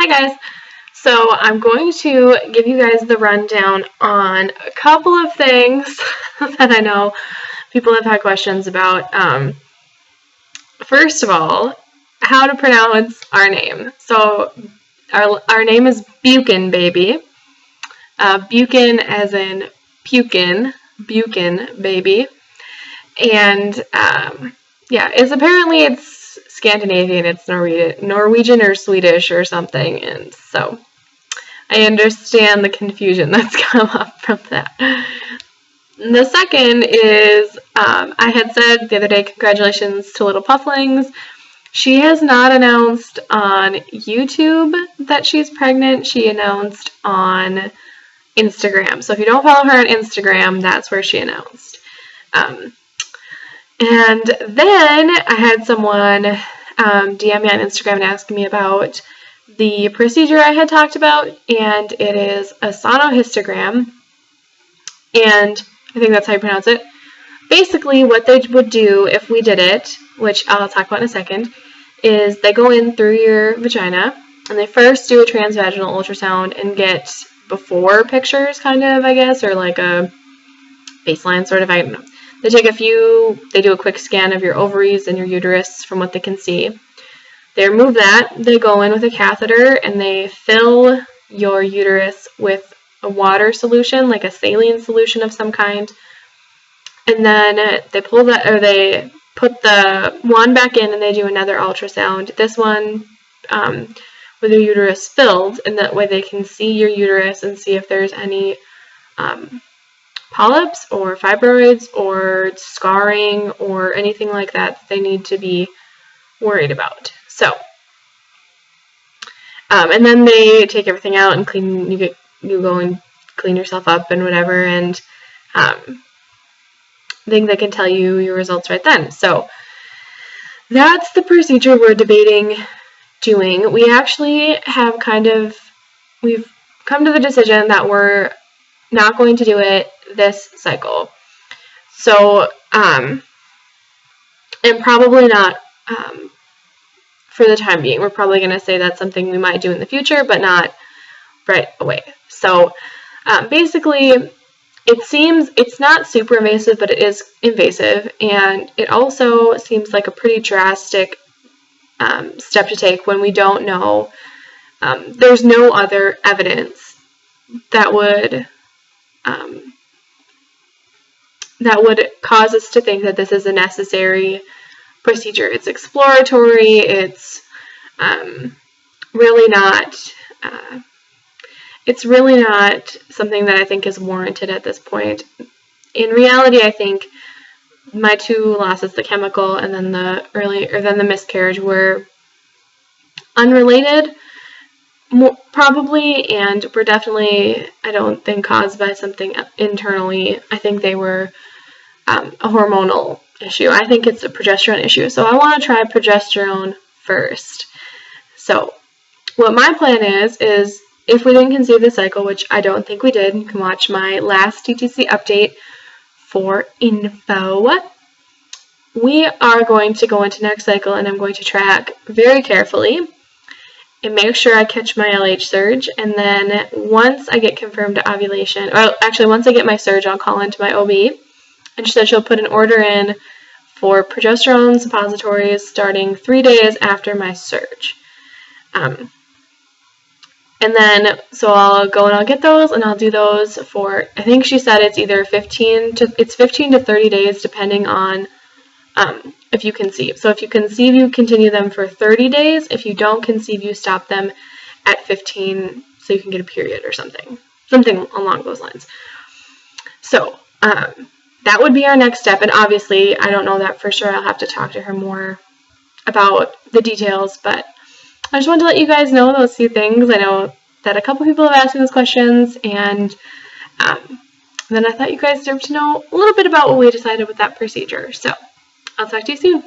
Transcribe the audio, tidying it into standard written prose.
Hi guys! So I'm going to give you guys the rundown on a couple of things that I know people have had questions about. First of all, how to pronounce our name. So our name is Buchan Baby. Buchan as in pukin, Buchan Baby. And yeah, it's Scandinavian, it's Norwegian or Swedish or something, and so I understand the confusion that's come up from that. And the second is, I had said the other day, congratulations to littlepufflings. She has not announced on YouTube that she's pregnant. She announced on Instagram. So if you don't follow her on Instagram, that's where she announced. And then I had someone DM me on Instagram and ask me about the procedure I had talked about, and it is a sonohystogram, and I think that's how you pronounce it. Basically, what they would do if we did it, which I'll talk about in a second, is they go in through your vagina, and they first do a transvaginal ultrasound and get before pictures, kind of, I guess, or like a baseline sort of, I don't know. They do a quick scan of your ovaries and your uterus from what they can see. They remove that, they go in with a catheter, and they fill your uterus with a water solution, like a saline solution of some kind. And then they put the wand back in, and they do another ultrasound. This one with your uterus filled, and that way they can see your uterus and see if there's any polyps or fibroids or scarring or anything like that they need to be worried about. So, and then they take everything out and clean. You go and clean yourself up and whatever, and I think they can tell you your results right then. So that's the procedure we're debating doing. We actually have we've come to the decision that we're not going to do it this cycle. So, and probably not for the time being. We're probably going to say that's something we might do in the future, but not right away. So, basically, it seems it's not super invasive, but it is invasive, and it also seems like a pretty drastic step to take when we don't know. There's no other evidence that would cause us to think that this is a necessary procedure. It's exploratory. It's really not. It's really not something that I think is warranted at this point. In reality, I think my two losses, the chemical and then the miscarriage, were unrelated. Probably, and were definitely, I don't think, caused by something internally. I think they were a hormonal issue. I think it's a progesterone issue. So I want to try progesterone first. So what my plan is if we didn't conceive the cycle, which I don't think we did, you can watch my last TTC update for info. We are going to go into next cycle, and I'm going to track very carefully and make sure I catch my LH surge, and then once I get confirmed ovulation, or actually once I get my surge, I'll call into my OB, and she said she'll put an order in for progesterone suppositories starting 3 days after my surge. And then, so I'll go and I'll get those, and I'll do those for, I think she said it's either 15 to 30 days, depending on if you conceive. So if you conceive, you continue them for 30 days. If you don't conceive, you stop them at 15 so you can get a period or something along those lines. So that would be our next step, and obviously I don't know that for sure. I'll have to talk to her more about the details, but I just wanted to let you guys know those few things. I know that a couple people have asked me those questions, and then I thought you guys deserve to know a little bit about what we decided with that procedure. So I'll talk to you soon.